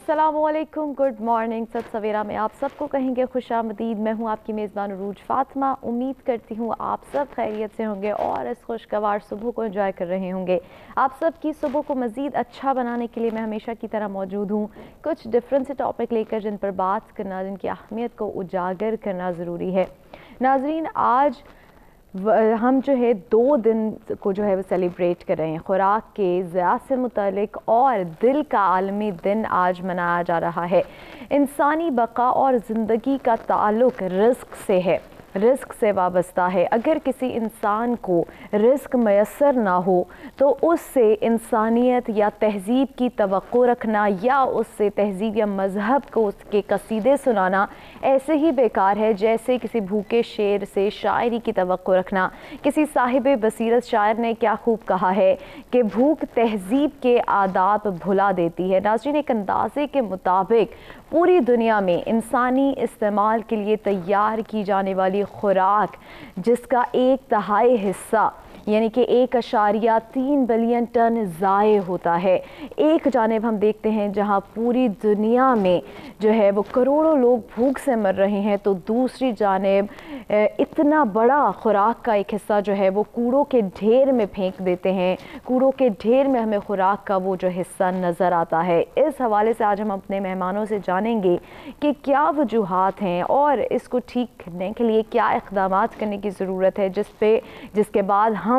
अस्सलाम वालेकुम, good morning. सत सवेरा में आप सबको कहेंगे खुशामदीद। मैं हूँ आपकी मेज़बान उरूज फातिमा। उम्मीद करती हूँ आप सब खैरियत से होंगे और इस खुशगवार सुबह को एंजॉय कर रहे होंगे। आप सब की सुबह को मज़ीद अच्छा बनाने के लिए मैं हमेशा की तरह मौजूद हूँ, कुछ डिफरेंट से टॉपिक लेकर जिन पर बात करना, जिनकी अहमियत को उजागर करना ज़रूरी है। नाज़रीन, आज हम जो है 2 दिन को जो है वो सेलिब्रेट कर रहे हैं खुराक के ज़िया से मुतालिक, और दिल का आलमी दिन आज मनाया जा रहा है। इंसानी बका और ज़िंदगी का ताल्लुक़ रिज़्क़ से है, रिज़्क़ से वाबस्ता है। अगर किसी इंसान को रिज़्क़ मैसर ना हो तो उससे इंसानियत या तहज़ीब की तवक्को रखना या उससे तहज़ीब या मज़हब को उसके कसीदे सुनाना ऐसे ही बेकार है जैसे किसी भूखे शेर से शायरी की तवक्को रखना। किसी साहिब बसीरत शायर ने क्या खूब कहा है कि भूख तहज़ीब के आदाब भुला देती है। नाज़रीन, एक अंदाज़े के मुताबिक पूरी दुनिया में इंसानी इस्तेमाल के लिए तैयार की जाने वाली खुराक जिसका 1/3 हिस्सा यानी कि 1.3 बिलियन टन ज़ाये होता है। एक जानिब हम देखते हैं जहां पूरी दुनिया में जो है वो करोड़ों लोग भूख से मर रहे हैं, तो दूसरी जानिब इतना बड़ा खुराक का एक हिस्सा जो है वो कूड़ों के ढेर में फेंक देते हैं। कूड़ों के ढेर में हमें खुराक का वो जो हिस्सा नज़र आता है। इस हवाले से आज हम अपने मेहमानों से जानेंगे कि क्या वजूहात हैं और इसको ठीक करने के लिए क्या इक़दामात करने की ज़रूरत है, जिसके बाद हम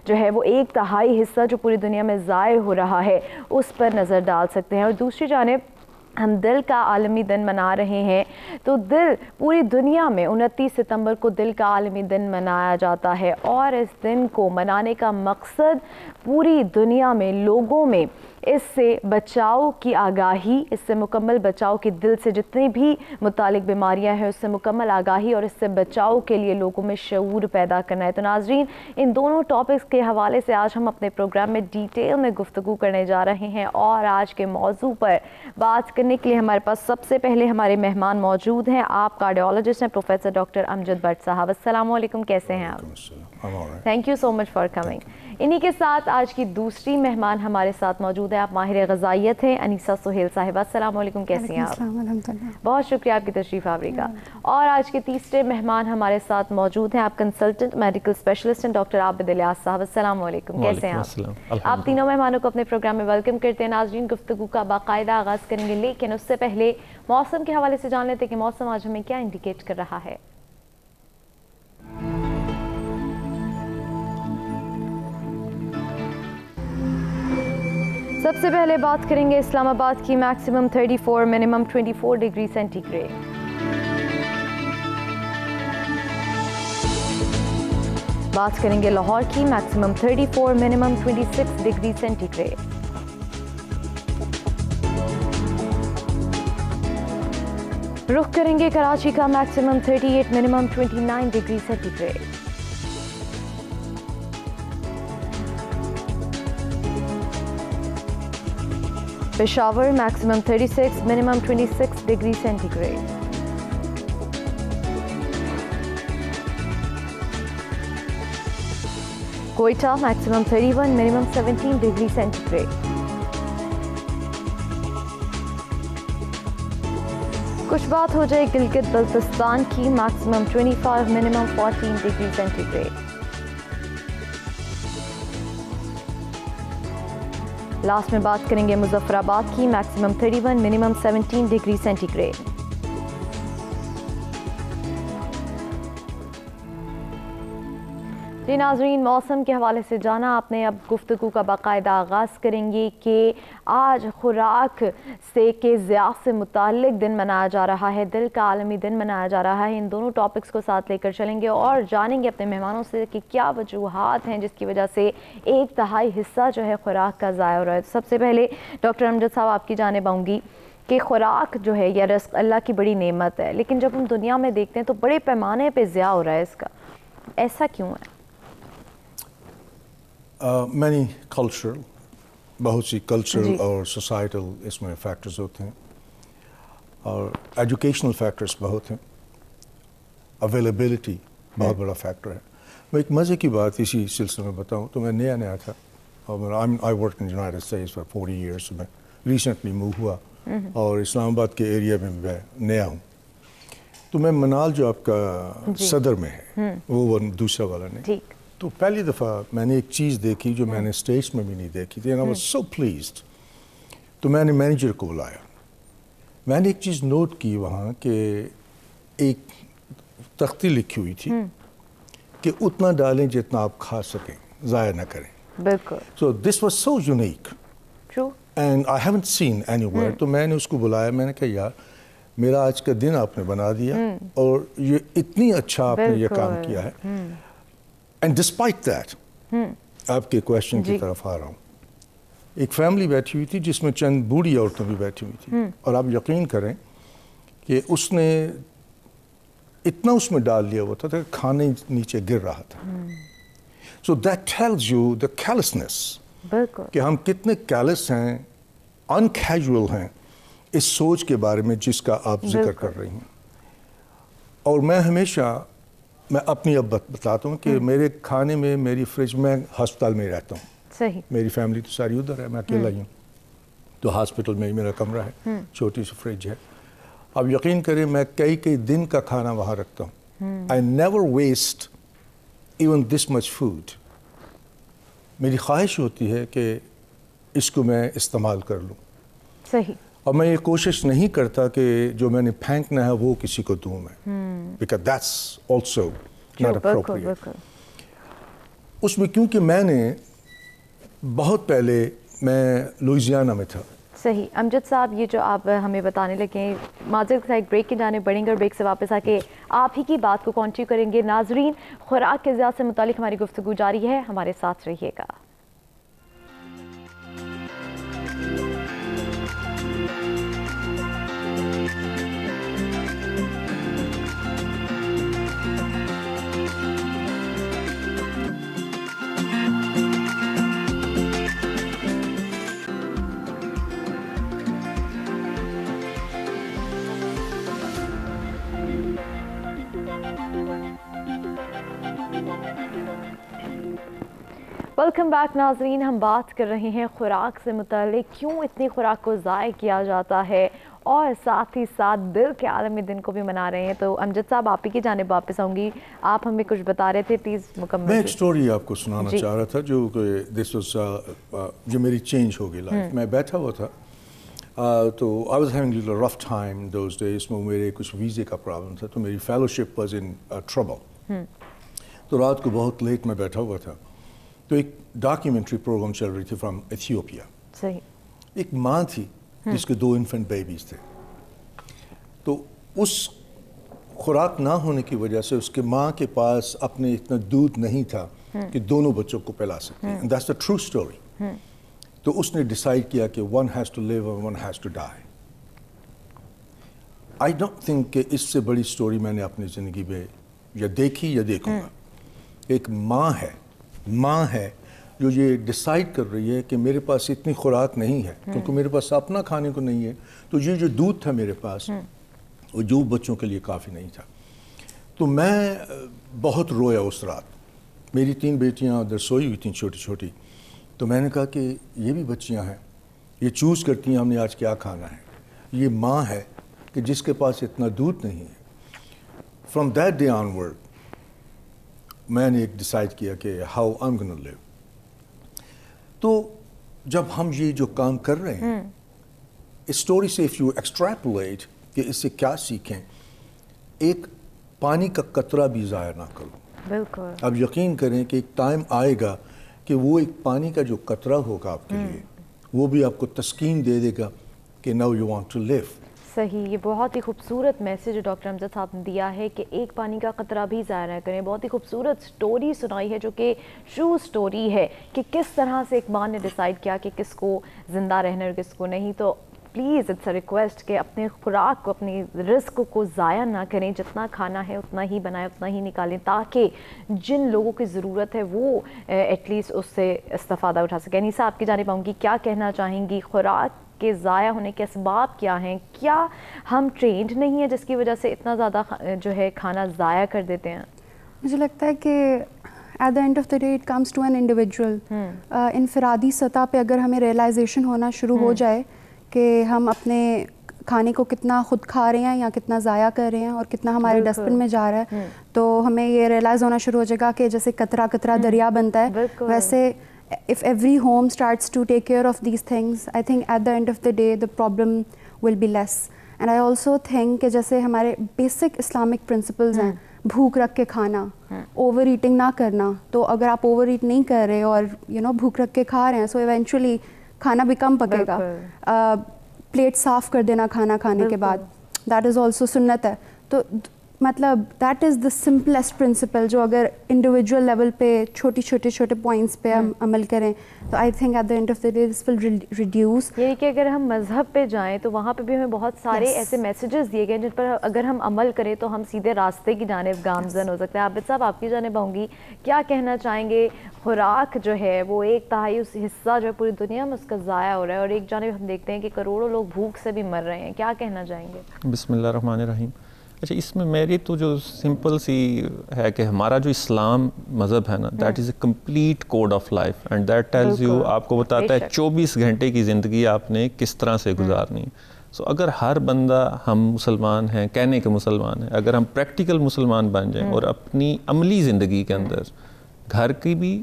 जो है वो 1/3 हिस्सा जो पूरी दुनिया में ज़ाये हो रहा है उस पर नज़र डाल सकते हैं। और दूसरी जानिब हम दिल का आलमी दिन मना रहे हैं, तो दिल पूरी दुनिया में 29 सितंबर को दिल का आलमी दिन मनाया जाता है और इस दिन को मनाने का मकसद पूरी दुनिया में लोगों में इससे बचाव की आगाही, इससे मुकम्मल बचाव की दिल से जितनी भी मुतालिक बीमारियां हैं उससे मुकम्मल आगाही और इससे बचाव के लिए लोगों में शऊर पैदा करना है। तो नाज़रीन, इन दोनों टॉपिक्स के हवाले से आज हम अपने प्रोग्राम में डिटेल में गुफ्तगू करने जा रहे हैं और आज के मौजू पर बात करने के लिए हमारे पास सबसे पहले हमारे मेहमान मौजूद हैं। आप कार्डियोलॉजिस्ट हैं, प्रोफेसर डॉक्टर अमजद भट्ट साहब। अस्सलाम वालेकुम, कैसे हैं आप? Thank you so much for coming. इन्हीं के साथ आज की दूसरी मेहमान हमारे साथ मौजूद है। आप माहिर ग़ज़ाइयत हैं, अनीसा सुहेल साहिबा। अस्सलाम वालेकुम, कैसी हैं आप? बहुत शुक्रिया आपकी तशरीफ़ आवरी का। और आज के तीसरे मेहमान हमारे साथ मौजूद हैं, आप कंसल्टेंट मेडिकल स्पेशलिस्ट हैं, डॉक्टर आबिद इलियास साहब। अस्सलाम वालेकुम, कैसे हैं आप? आप तीनों मेहमानों को अपने प्रोग्राम में वेलकम करते हैं। नाज़रीन, गुफ्तगू का बाकायदा आगाज़ करेंगे, लेकिन उससे पहले मौसम के हवाले से जान लेते हैं कि मौसम आज हमें क्या इंडिकेट कर रहा है। सबसे पहले बात करेंगे इस्लामाबाद की। Maximum 34, minimum 24 degree centigrade. बात करेंगे लाहौर की। Maximum 34, minimum 26 degree centigrade. रुख करेंगे कराची का। Maximum 38, minimum 29 degree centigrade. Peshawar maximum 36, minimum 26 degree centigrade. Quetta maximum 31, minimum 17 degree centigrade. कुछ बात हो जाए गिलगित बल्तिस्तान की। Maximum 25, minimum 14 degree centigrade. Last में बात करेंगे मुजफ्फराबाद की। Maximum 31, minimum 17 degree centigrade. जी नाज़रीन, मौसम के हवाले से जाना आपने। अब गुफ्तगू का बाकायदा आगाज़ करेंगे कि आज खुराक से के ज़िया से मुताल्लिक दिन मनाया जा रहा है, दिल का आलमी दिन मनाया जा रहा है। इन दोनों टॉपिक्स को साथ लेकर चलेंगे और जानेंगे अपने मेहमानों से कि क्या वजूहात हैं जिसकी वजह से 1/3 हिस्सा जो है खुराक का ज़ाया हो रहा है। तो सबसे पहले डॉक्टर अमजद साहब, आपकी जानिब आऊँगी कि खुराक जो है या रिज़्क़ अल्लाह की बड़ी नेमत है, लेकिन जब हम दुनिया में देखते हैं तो बड़े पैमाने पर ज़िया हो रहा है इसका, ऐसा क्यों है? मैनी कल्चरल, बहुत सी कल्चरल और सोसाइटल इसमें फैक्टर्स होते हैं और एजुकेशनल फैक्टर्स बहुत हैं। अवेलेबिलिटी बहुत बड़ा फैक्टर है। मैं एक मज़े की बात इसी सिलसिले में बताऊं तो मैं नया था और I work in United states for 40 years। मैं रिसेंटली मूव हुआ اور اسلام آباد کے ایریا میں میں نیا ہوں. تو میں منال جو آپ کا صدر میں ہے وہ دوسرا والا نہیں. تو پہلی دفعہ میں نے ایک چیز دیکھی جو میں نے اسٹیٹس میں بھی نہیں دیکھی تھی. I was so pleased. تو میں نے مینیجر کو بلایا. میں نے ایک چیز نوٹ کی وہاں کہ ایک تختی لکھی ہوئی تھی کہ اتنا ڈالیں جتنا آپ کھا سکیں, ضائع نہ کریں. بالکل. So this was so unique. True. And I haven't seen anywhere. تو میں نے اس کو بلایا, میں نے کہا یار میرا آج کا دن آپ نے بنا دیا اور یہ اتنی اچھا آپ نے یہ کام کیا ہے. اینڈ ڈسپائٹ دیٹ آپ کے کویشچن کی طرف آ رہا ہوں. ایک فیملی بیٹھی ہوئی تھی جس میں چند بوڑھی عورتیں بھی بیٹھی ہوئی تھیں, اور آپ یقین کریں کہ اس نے اتنا اس میں ڈال لیا ہوا تھا کہ کھانے نیچے گر رہا تھا. So that tells you the callousness, کہ ہم کتنے کیلس ہیں, انکیجول ہیں اس سوچ کے بارے میں جس کا آپ ذکر کر رہی ہیں. اور میں ہمیشہ میں اپنی اب بتاتا ہوں کہ میرے کھانے میں میری فریج, میں ہسپتال میں رہتا ہوں, صحیح, میری فیملی تو ساری ادھر ہے, میں اکیلا ہی ہوں. تو ہاسپٹل میں ہی میرا کمرہ ہے, چھوٹی سی فریج ہے. اب یقین کریں میں کئی دن کا کھانا وہاں رکھتا ہوں. I never waste even this much food. میری خواہش ہوتی ہے کہ اس کو میں استعمال کر لوں. صحیح. اور میں یہ کوشش نہیں کرتا کہ جو میں نے پھینکنا ہے وہ کسی کو دوں میں, because that's also not appropriate. اس میں کیونکہ میں نے بہت پہلے میں لوئزیانا میں تھا. صحیح. امجد صاحب یہ جو آپ ہمیں بتانے لگے, معذرت ایک بریک کی جانے پڑیں گے اور بریک سے واپس آ کے آپ ہی کی بات کو کنٹینیو کریں گے. ناظرین, خوراک کے ذات سے متعلق ہماری گفتگو جاری ہے, ہمارے ساتھ رہیے گا. ویلکم بیک ناظرین, ہم بات کر رہے ہیں خوراک سے متعلق, کیوں اتنی خوراک کو ضائع کیا جاتا ہے, اور ساتھ ہی ساتھ دل کے عالمی دن کو بھی منا رہے ہیں. تو امجد صاحب آپ ہی کی جانب واپس آؤں گی, آپ ہمیں کچھ بتا رہے تھے, پلیز مکمل. میں ایک سٹوری آپ کو سنانا چاہ رہا تھا جو جو میری چینج ہو گئی لائف. میں بیٹھا ہوا تھا تو I was having a little rough time those days. میں میرے کچھ ویزے کا پرابلم تھا, تو میری فیلوشپ واز ان ٹربل. تو رات کو بہت لیٹ میں بیٹھا ہوا تھا, تو ایک ڈاکیومنٹری پروگرام چل رہی تھی فرام ایتھیوپیا. صحیح. ایک ماں تھی جس کے 2 انفنٹ بیبیز تھے. تو اس خوراک نہ ہونے کی وجہ سے اس کے ماں کے پاس اپنے اتنا دودھ نہیں تھا کہ دونوں بچوں کو پلا سکتے. And that's the true story. تو اس نے ڈیسائیڈ کیا کہ ون ہیز ٹو لیو اور one has to die. I don't think کہ اس سے بڑی اسٹوری میں نے اپنی زندگی میں یا دیکھی یا دیکھوں گا. ایک ماں ہے جو یہ ڈیسائیڈ کر رہی ہے کہ میرے پاس اتنی خوراک نہیں ہے کیونکہ میرے پاس اپنا کھانے کو نہیں ہے, تو یہ جو دودھ تھا میرے پاس وہ جو بچوں کے لیے کافی نہیں تھا. تو میں بہت رویا اس رات. میری 3 بیٹیاں ادھر سوئی ہوئی تھیں چھوٹی چھوٹی. تو میں نے کہا کہ یہ بھی بچیاں ہیں, یہ چوز کرتی ہیں ہم نے آج کیا کھانا ہے. یہ ماں ہے کہ جس کے پاس اتنا دودھ نہیں ہے. From that day on word میں نے ایک ڈیسائیڈ کیا کہ ہاؤ آئی ایم گونا لیو. تو جب ہم یہ جو کام کر رہے ہیں اسٹوری سے اف یو ایکسٹریپولیٹ کہ اس سے کیا سیکھیں, ایک پانی کا قطرہ بھی ضائع نہ کرو. بالکل. اب یقین کریں کہ ایک ٹائم آئے گا کہ وہ ایک پانی کا جو قطرہ ہوگا آپ کے لیے وہ بھی آپ کو تسکین دے دے گا کہ ناؤ یو وانٹ ٹو لیو. صحیح. یہ بہت ہی خوبصورت میسیج ڈاکٹر امجد صاحب نے دیا ہے کہ ایک پانی کا قطرہ بھی ضائع نہ کریں. بہت ہی خوبصورت سٹوری سنائی ہے جو کہ ٹرو سٹوری ہے کہ کس طرح سے ایک ماں نے ڈیسائیڈ کیا کہ کس کو زندہ رہنا اور کس کو نہیں. تو پلیز اٹس اے ریکویسٹ کہ اپنے خوراک کو, اپنی رزق کو ضائع نہ کریں. جتنا کھانا ہے اتنا ہی بنائیں, اتنا ہی نکالیں تاکہ جن لوگوں کی ضرورت ہے وہ ایٹ لیسٹ اس سے استفادہ اٹھا سکیں. انیسہ آپ کی جانب آؤں گی, کیا کہنا چاہیں گی, خوراک کے ضائع ہونے کے اسباب کیا ہیں؟ کیا ہم ٹرینڈ نہیں ہیں جس کی وجہ سے اتنا زیادہ جو ہے کھانا ضائع کر دیتے ہیں؟ مجھے لگتا ہے کہ at the end of the day it comes to an individual. انفرادی سطح پہ اگر ہمیں ریئلائزیشن ہونا شروع ہو جائے کہ ہم اپنے کھانے کو کتنا خود کھا رہے ہیں یا کتنا ضائع کر رہے ہیں اور کتنا ہمارے ڈسٹ بن میں جا رہا ہے. تو ہمیں یہ ریئلائز ہونا شروع ہو جائے گا کہ جیسے قطرہ قطرہ دریا بنتا ہے, ویسے if every home starts to take care of these things, I think at the end of the day the problem will be less. And I also think کہ جیسے ہمارے بیسک اسلامک پرنسپلز ہیں, بھوک رکھ کے کھانا, اوور ایٹنگ نہ کرنا. تو اگر آپ اوور ایٹ نہیں کر رہے اور بھوک رکھ کے کھا رہے ہیں, سو ایونچولی کھانا بھی کم پکے گا. پلیٹ صاف کر دینا کھانا کھانے کے بعد, دیٹ از آلسو سنت ہے. تو مطلب that is the simplest principle جو اگر انڈیویجول لیول پہ چھوٹے پوائنٹس پہ ہم عمل کریں تو I think at the end of the day this will reduce. یعنی کہ اگر ہم مذہب پہ جائیں تو وہاں پہ بھی ہمیں بہت سارے ایسے میسیجز دیے گئے جن پر اگر ہم عمل کریں تو ہم سیدھے راستے کی جانب گامزن ہو سکتے ہیں. عابد صاحب, آپ کی جانب آؤں گی, کیا کہنا چاہیں گے؟ خوراک جو ہے وہ 1/3 اس حصہ جو ہے پوری دنیا میں اس کا ضائع ہو رہا ہے, اور ایک جانب ہم دیکھتے ہیں کہ کروڑوں لوگ بھوک سے بھی مر رہے ہیں. کیا کہنا چاہیں گے؟ بسم اللہ الرحمن الرحیم. اچھا, اس میں میری تو جو سمپل سی ہے کہ ہمارا جو اسلام مذہب ہے نا, that is a complete code of life and that tells you, آپ کو بتاتا ہے 24 گھنٹے کی زندگی آپ نے کس طرح سے گزارنی. سو اگر ہر بندہ, ہم مسلمان ہیں, کہنے کے مسلمان ہیں, اگر ہم پریکٹیکل مسلمان بن جائیں اور اپنی عملی زندگی کے اندر گھر کی بھی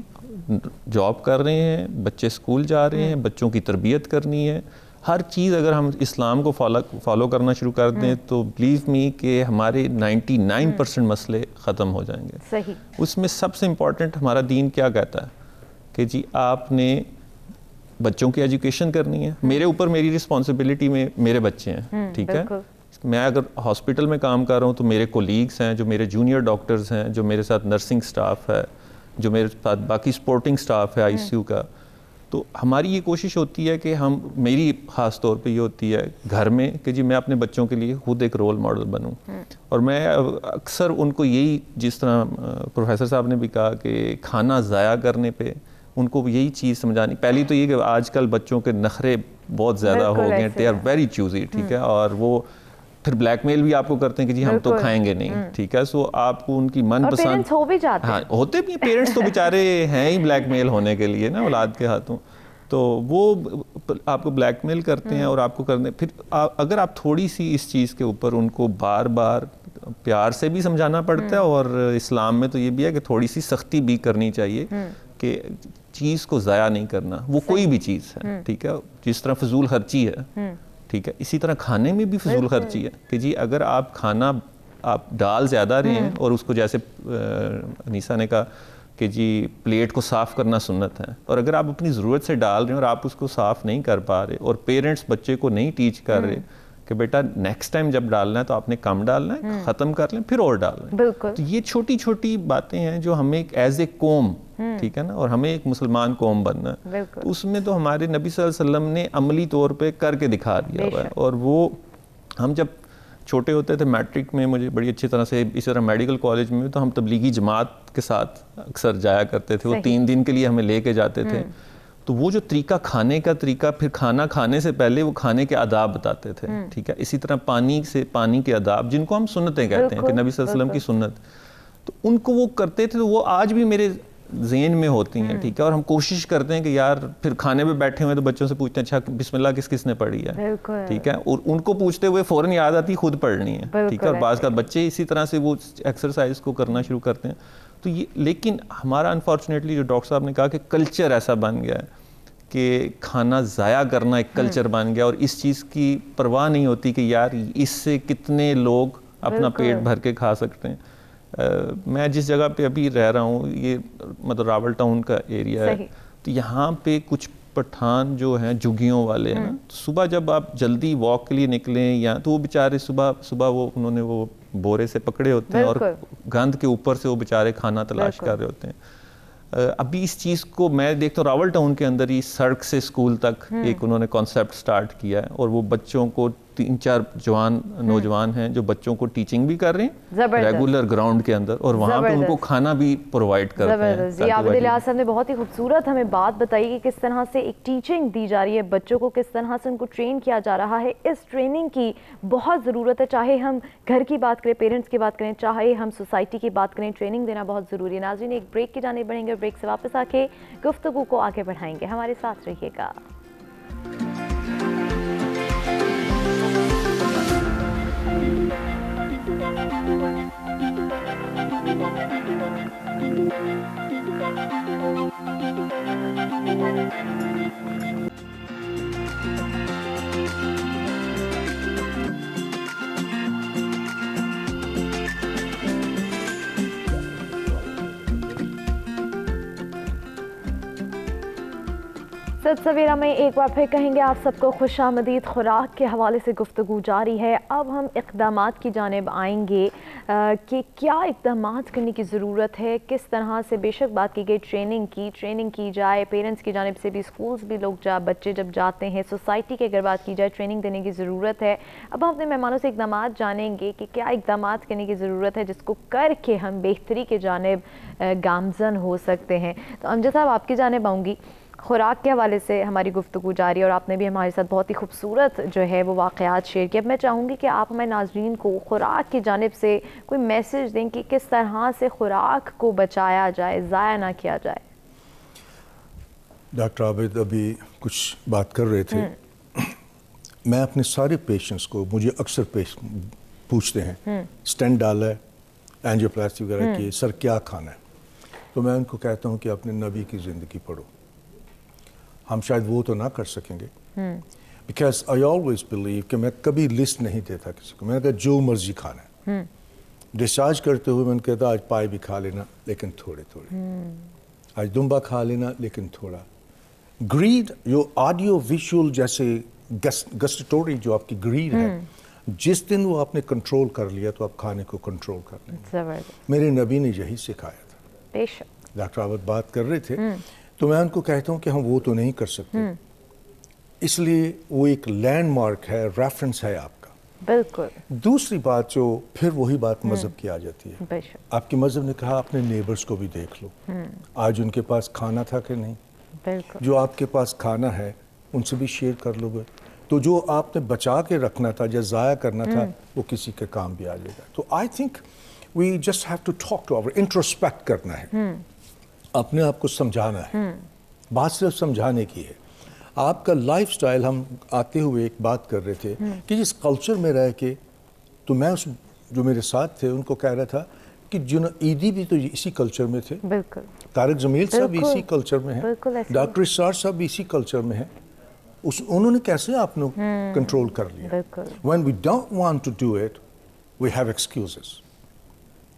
جاب کر رہے ہیں, بچے اسکول جا رہے ہیں, بچوں کی تربیت کرنی ہے, ہر چیز اگر ہم اسلام کو فالو کرنا شروع کر دیں تو بلیو می کہ ہمارے 99% مسئلے ختم ہو جائیں گے. صحیح. اس میں سب سے امپورٹنٹ ہمارا دین کیا کہتا ہے کہ جی آپ نے بچوں کی ایجوکیشن کرنی ہے. میرے اوپر میری رسپانسبلٹی میں میرے بچے ہیں, ٹھیک ہے. میں اگر ہاسپٹل میں کام کر رہا ہوں تو میرے کولیگس ہیں جو میرے جونیئر ڈاکٹرز ہیں, جو میرے ساتھ نرسنگ سٹاف ہے, جو میرے ساتھ باقی سپورٹنگ سٹاف ہے ICU کا. تو ہماری یہ کوشش ہوتی ہے کہ ہم, میری خاص طور پہ یہ ہوتی ہے گھر میں کہ جی میں اپنے بچوں کے لیے خود ایک رول ماڈل بنوں. اور میں اکثر ان کو یہی, جس طرح پروفیسر صاحب نے بھی کہا کہ کھانا ضائع کرنے پہ ان کو یہی چیز سمجھانی. پہلی تو یہ کہ آج کل بچوں کے نخرے بہت زیادہ ہو گئے ہیں, دے آر ویری چوزی, ٹھیک ہے, اور وہ پھر بلیک میل بھی آپ کو کرتے ہیں کہ جی ہم تو کھائیں گے نہیں, ٹھیک ہے. سو آپ کو ان کی من پسند ہو بھی جاتے ہیں, ہاں ہوتے بھی, پیرنٹس تو بیچارے ہیں ہی بلیک میل ہونے کے لیے نا اولاد کے ہاتھوں, تو وہ آپ کو بلیک میل کرتے ہیں اور آپ کو کرنے. پھر اگر آپ تھوڑی سی اس چیز کے اوپر ان کو بار بار پیار سے بھی سمجھانا پڑتا ہے, اور اسلام میں تو یہ بھی ہے کہ تھوڑی سی سختی بھی کرنی چاہیے کہ چیز کو ضائع نہیں کرنا, وہ کوئی بھی چیز ہے, ٹھیک ہے. جس طرح فضول خرچی ہے, ٹھیک ہے, اسی طرح کھانے میں بھی فضول خرچی ہے کہ جی اگر آپ کھانا آپ ڈال زیادہ رہے ہیں, اور اس کو جیسے انیسا نے کہا کہ جی پلیٹ کو صاف کرنا سنت ہے, اور اگر آپ اپنی ضرورت سے ڈال رہے ہیں اور آپ اس کو صاف نہیں کر پا رہے, اور پیرنٹس بچے کو نہیں ٹیچ کر رہے کہ بیٹا نیکسٹ ٹائم جب ڈالنا ہے تو آپ نے کم ڈالنا ہے, ختم کر لیں پھر اور ڈالنا ہے. تو یہ چھوٹی چھوٹی باتیں ہیں جو ہمیں ایز اے قوم, ٹھیک ہے نا, اور ہمیں ایک مسلمان قوم بننا ہے, تو اس میں تو ہمارے نبی صلی اللہ علیہ وسلم نے عملی طور پہ کر کے دکھا دیا ہوا ہے. اور وہ ہم جب چھوٹے ہوتے تھے, میٹرک میں مجھے بڑی اچھی طرح سے, اسی طرح میڈیکل کالج میں تو ہم تبلیغی جماعت کے ساتھ اکثر جایا کرتے تھے, وہ 3 دن کے لیے ہمیں لے کے جاتے تھے. تو وہ جو طریقہ, کھانے کا طریقہ, پھر کھانا کھانے سے پہلے وہ کھانے کے آداب بتاتے تھے, ٹھیک ہے. اسی طرح پانی کے آداب, جن کو ہم سنتیں کہتے ہیں کہ نبی صلی اللہ علیہ وسلم کی سنت, تو ان کو وہ کرتے تھے. تو وہ آج بھی میرے ذہن میں ہوتی ہیں, ٹھیک ہے. اور ہم کوشش کرتے ہیں کہ یار پھر کھانے پہ بیٹھے ہوئے تو بچوں سے پوچھتے ہیں اچھا بسم اللہ کس نے پڑھی ہے, ٹھیک ہے, اور ان کو پوچھتے ہوئے فوراً یاد آتی خود پڑھنی ہے, ٹھیک ہے. اور بعض کا بچے اسی طرح سے وہ ایکسرسائز کو کرنا شروع کرتے ہیں. تو یہ, لیکن ہمارا انفارچونیٹلی جو ڈاکٹر صاحب نے کہا کہ کلچر ایسا بن گیا ہے کہ کھانا ضائع کرنا ایک کلچر بن گیا, اور اس چیز کی پرواہ نہیں ہوتی کہ یار اس سے کتنے لوگ اپنا پیٹ بھر کے کھا سکتے ہیں. میں جس جگہ پہ ابھی رہ رہا ہوں, یہ مطلب راول ٹاؤن کا ایریا ہے, تو یہاں پہ کچھ پٹھان جو ہیں جھگیوں والے ہیں, صبح جب آپ جلدی واک کے لیے نکلیں یا تو وہ بیچارے صبح وہ انہوں نے وہ بورے سے پکڑے ہوتے ہیں, اور گند کے اوپر سے وہ بیچارے کھانا تلاش کر رہے ہوتے ہیں. ابھی اس چیز کو میں دیکھتا ہوں راول ٹاؤن کے اندر ہی سڑک سے اسکول تک ایک انہوں نے کانسیپٹ سٹارٹ کیا ہے, اور وہ بچوں کو 3-4 نوجوان ہیں جو بچوں کو ٹیچنگ بھی کر رہے ہیں ریگولر گراؤنڈ کے اندر, اور وہاں پہ ان کو کھانا بھی پرووائڈ کرتے ہیں. جی, عابد الیاس صاحب نے بہت ہی خوبصورت ہمیں بات بتائی کہ کس طرح سے ایک ٹیچنگ دی جا رہی ہے بچوں کو, کس طرح سے ان کو ٹرین کیا جا رہا ہے. اس ٹریننگ کی بہت ضرورت ہے, چاہے ہم گھر کی بات کریں, پیرنٹس کی بات کریں, چاہے ہم سوسائٹی کی بات کریں, ٹریننگ دینا بہت ضروری ہے. ناظرین, ایک بریک کی جانب بڑھیں گے, اور بریک سے واپس آ کے گفتگو کو آگے بڑھائیں گے. ہمارے ساتھ رہیے گا. सवेरा में एक बार फिर कहेंगे आप सबको खुशामदीद। खुराक के हवाले से गुफ्तगू जारी है। अब हम इक़दामात की जानिब आएंगे कि क्या इक़दामात करने की ज़रूरत है, किस तरह से बेशक बात की गई ट्रेनिंग की जाए, पेरेंट्स की जानिब से भी, स्कूल्स भी लोग बच्चे जब जाते हैं, सोसाइटी की अगर बात की जाए ट्रेनिंग देने की ज़रूरत है। अब हम अपने मेहमानों से इक़दामात जानेंगे कि क्या इक़दामात करने की ज़रूरत है जिसको करके हम बेहतरी के जानिब गामज़न हो सकते हैं। तो अमजद साहब आपकी जानिब आऊँगी। खुराक के हवाले से हमारी गुफ्तगू जारी है और आपने भी हमारे साथ बहुत ही खूबसूरत जो है वो वाक़यात शेयर किए। अब मैं चाहूँगी कि आप हमारे नाज़रीन को खुराक की जानिब से कोई मैसेज दें कि किस तरह से खुराक को बचाया जाए, ज़ाया ना किया जाए। डॉक्टर आबिद अभी कुछ बात कर रहे थे। मैं अपने सारे पेशेंट्स को, मुझे अक्सर पूछते हैं स्टेंट डाला है, एंजियोप्लास्टी वगैरह की, सर क्या खाना है, तो मैं उनको कहता हूँ कि अपने नबी की ज़िंदगी पढ़ो। हम शायद वो तो ना कर सकेंगे, बिकॉज आई ऑलवेज बिलीव कि मैं कभी लिस्ट नहीं देता किसी को। मैंने कहा जो मर्जी खाना है। डिस्चार्ज करते हुए मैंने कहता आज पाए भी खा लेना लेकिन थोड़े थोड़े, आज दुम्बा खा लेना लेकिन थोड़ा। ग्रीड, जो ऑडियो विजुअल जैसे गस्टोरी जो आपकी ग्रीड है, जिस दिन वो आपने कंट्रोल कर लिया तो आप खाने को कंट्रोल कर लेंगे। मेरे नबी ने यही सिखाया था। बेशक डॉक्टर आबिद बात कर रहे थे, तो मैं उनको कहता हूँ कि हम वो तो नहीं कर सकते, इसलिए वो एक लैंडमार्क है, रेफरेंस है आपका। बिल्कुल। दूसरी बात जो फिर वही बात मज़हब की आ जाती है। आपके मज़हब ने कहा अपने नेबर्स को भी देख लो, आज उनके पास खाना था कि नहीं। बिल्कुल। जो आपके पास खाना है उनसे भी शेयर कर लोगे, तो जो आपने बचा के रखना था या ज़ाया करना था वो किसी के काम भी आ जाएगा। तो I think we just have to talk to our, introspect करना है, अपने आप को समझाना है। बात सिर्फ समझाने की है। आपका लाइफस्टाइल, हम आते हुए एक बात कर रहे थे कि जिस कल्चर में रह के, तो मैं उस जो मेरे साथ थे उनको कह रहा था कि जुनैदी भी तो इसी कल्चर में थे। बिल्कुल। तारिक जमील साहब भी इसी कल्चर में हैं, डॉक्टर इसार साहब भी इसी कल्चर में हैं। उन्होंने कैसे आपने कंट्रोल कर लिया। When we don't want to do it we have excuses.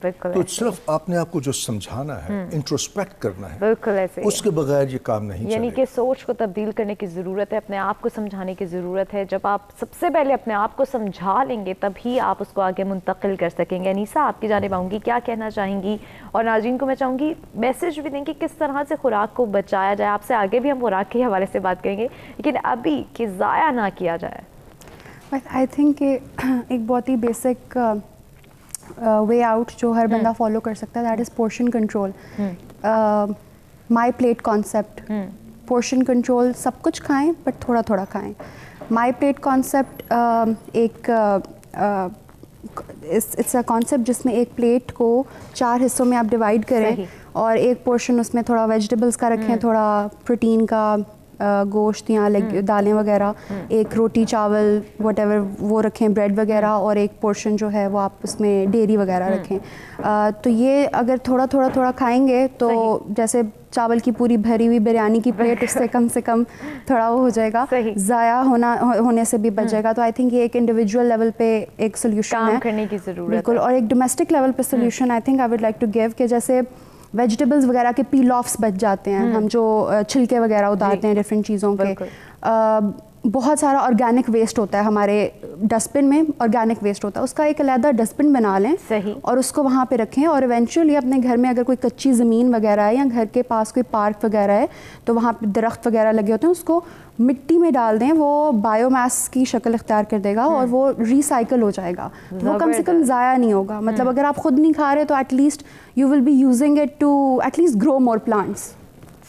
तो सिर्फ अपने आप को जो समझाना है, इंट्रोस्पेक्ट करना है, बिल्कुल ऐसे, उसके बगैर ये काम नहीं यानी कि सोच को तब्दील करने की ज़रूरत है, अपने आप को समझाने की ज़रूरत है। जब आप सबसे पहले अपने आप को समझा लेंगे तभी आप उसको आगे मुंतकिल कर सकेंगे। अनीसा आपकी जानिब आऊँगी, क्या कहना चाहेंगी? और नाज़रीन को मैं चाहूँगी मैसेज भी दें कि किस तरह से खुराक को बचाया जाए। आपसे आगे भी हम खुराक के हवाले से बात करेंगे, लेकिन अभी कि ज़ाया ना किया जाए। आई थिंक एक बहुत ही बेसिक वे आउट जो हर बंदा फॉलो कर सकता है, that is portion control, my plate concept. Portion control, सब कुछ खाएं बट थोड़ा थोड़ा खाएं। माई प्लेट कॉन्सेप्ट एक इट्स अ कॉन्सेप्ट जिसमें एक प्लेट को 4 हिस्सों में आप डिवाइड करें और एक पोर्शन उसमें थोड़ा वेजिटेबल्स का रखें, थोड़ा प्रोटीन का, गोश्त या दालें वगैरह, एक रोटी चावल वटेवर वो रखें, ब्रेड वगैरह, और एक पोर्शन जो है वो आप उसमें डेयरी वगैरह रखें। तो ये अगर थोड़ा थोड़ा खाएंगे तो जैसे चावल की पूरी भरी हुई बिरयानी की प्लेट, उससे कम से कम थोड़ा वो हो जाएगा, ज़ाया होने से भी बच जाएगा। तो आई थिंक ये एक इंडिविजुअल लेवल पे एक सोल्यूशन है करने की ज़रूरत है। बिल्कुल। और एक डोमेस्टिक लेवल पे solution I think I would like to give कि जैसे वेजिटेबल्स वगैरह के पील ऑफ्स बच जाते हैं, हम जो छिलके वगैरह उतारते हैं डिफरेंट चीज़ों के, बहुत सारा ऑर्गेनिक वेस्ट होता है हमारे डस्टबिन में, ऑर्गेनिक वेस्ट होता है, उसका एक अलहदा डस्टबिन बना लें और उसको वहाँ पे रखें। और इवेंचुअली अपने घर में अगर कोई कच्ची ज़मीन वगैरह है या घर के पास कोई पार्क वगैरह है तो वहाँ पे दरख्त वगैरह लगे होते हैं, उसको मिट्टी में डाल दें, वो बायोमास की शक्ल इख्तियार कर देगा और वो रिसाइकल हो जाएगा, वो कम से कम ज़ाया नहीं होगा। मतलब अगर आप खुद नहीं खा रहे तो at least you will be using it to at least grow more plants.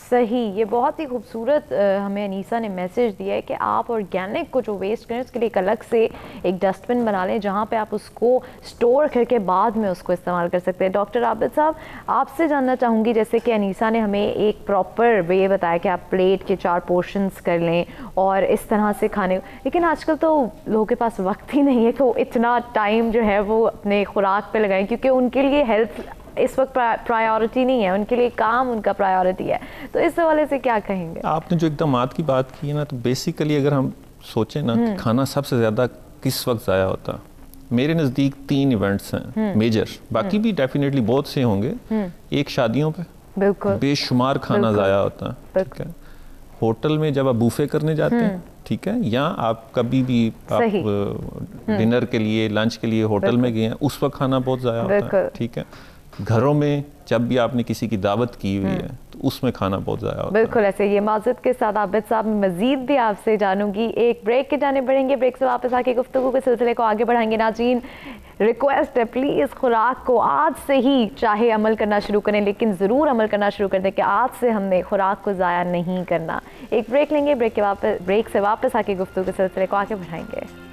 सही, ये बहुत ही खूबसूरत हमें अनीसा ने मैसेज दिया है कि आप ऑर्गेनिक को जो वेस्ट करें उसके लिए एक अलग से एक डस्टबिन बना लें जहाँ पे आप उसको स्टोर करके बाद में उसको इस्तेमाल कर सकते हैं। डॉक्टर आबिद साहब, आपसे जानना चाहूँगी, जैसे कि अनीसा ने हमें एक प्रॉपर वे बताया कि आप प्लेट के 4 पोर्शंस कर लें और इस तरह से खाने, लेकिन आजकल तो लोगों के पास वक्त ही नहीं है कि वो इतना टाइम जो है वो अपने खुराक पर लगाएं, क्योंकि उनके लिए हेल्थ इस वक्त प्रायोरिटी नहीं है, उनके लिए काम उनका प्रायोरिटी है। तो इस हवाले से क्या कहेंगे? आपने जो इक़दामात की बात की है ना, तो बेसिकली अगर हम सोचें ना कि खाना सबसे ज़्यादा किस वक्त ज़ाया होता, मेरे नज़दीक 3 इवेंट्स हैं मेजर, बाकी भी डेफिनेटली बहुत से होंगे। एक शादियों पे बिल्कुल बेशुमार खाना ज़ाया होता है, ठीक है। होटल में जब आप बूफे करने जाते हैं, ठीक है, या आप कभी भी आप डिनर के लिए लंच के लिए होटल में गए हैं, उस वक्त खाना बहुत ज़ाया होता है, ठीक है। घरों में जब भी आपने किसी की दावत की हुई है तो उसमें खाना बहुत ज़्यादा होता है। बिल्कुल ऐसे। ये माज़रत के साथ आबिद साहब, मज़ीद भी आपसे जानूंगी, एक ब्रेक के जाने पड़ेंगे, ब्रेक से वापस आके गुफ्तगू के सिलसिले को आगे बढ़ाएंगे। नाज़रीन, रिक्वेस्ट है प्लीज़ खुराक को आज से ही चाहे अमल करना शुरू करें, लेकिन ज़रूर अमल करना शुरू कर दें कि आज से हमने खुराक को ज़ाया नहीं करना। एक ब्रेक लेंगे, ब्रेक से वापस आके गुफ्तगू के सिलसिले को आगे बढ़ाएंगे।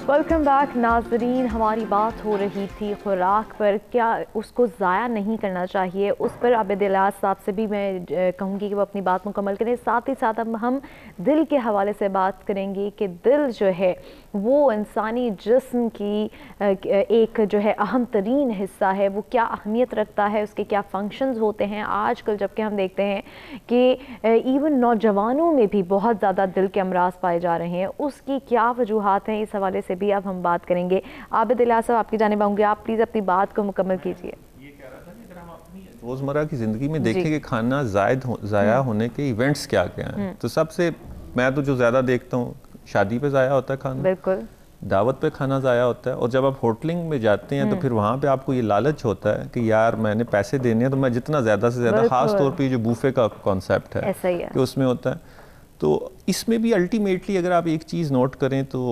वेलकम बैक नाजरीन। हमारी बात हो रही थी खुराक पर, क्या उसको ज़ाया नहीं करना चाहिए, उस पर आबिद इलियास साहब से भी मैं कहूँगी कि वो अपनी बात मुकम्मल करें। साथ ही साथ अब हम दिल के हवाले से बात करेंगे कि दिल जो है वो इंसानी जिस्म की एक जो है अहम तरीन हिस्सा है, वो क्या अहमियत रखता है, उसके क्या फंक्शंस होते हैं। आजकल जबकि हम देखते हैं कि इवन नौजवानों में भी बहुत ज़्यादा दिल के अमराज पाए जा रहे हैं, उसकी क्या वजूहात हैं, इस हवाले से भी अब हम बात करेंगे। आबिद इलियास साहब, आपकी जानिब आऊँगी, आप प्लीज़ अपनी बात को मुकम्मल कीजिए। ये कह रहा था कि अगर हम अपनी रोज़मर्रा की ज़िंदगी में देखें कि खाना ज़ाया होने के इवेंट्स क्या क्या हैं, तो सबसे मैं तो जो ज़्यादा देखता हूँ, शादी पे ज़ाया होता है खाना, बिल्कुल, दावत पे खाना ज़ाया होता है। और जब आप होटलिंग में जाते हैं तो फिर वहाँ पे आपको ये लालच होता है कि यार मैंने पैसे देने हैं तो मैं जितना ज़्यादा से ज़्यादा, ख़ास तौर पे जो बूफे का कॉन्सेप्ट है कि उसमें होता है। तो इसमें भी अल्टीमेटली अगर आप एक चीज़ नोट करें तो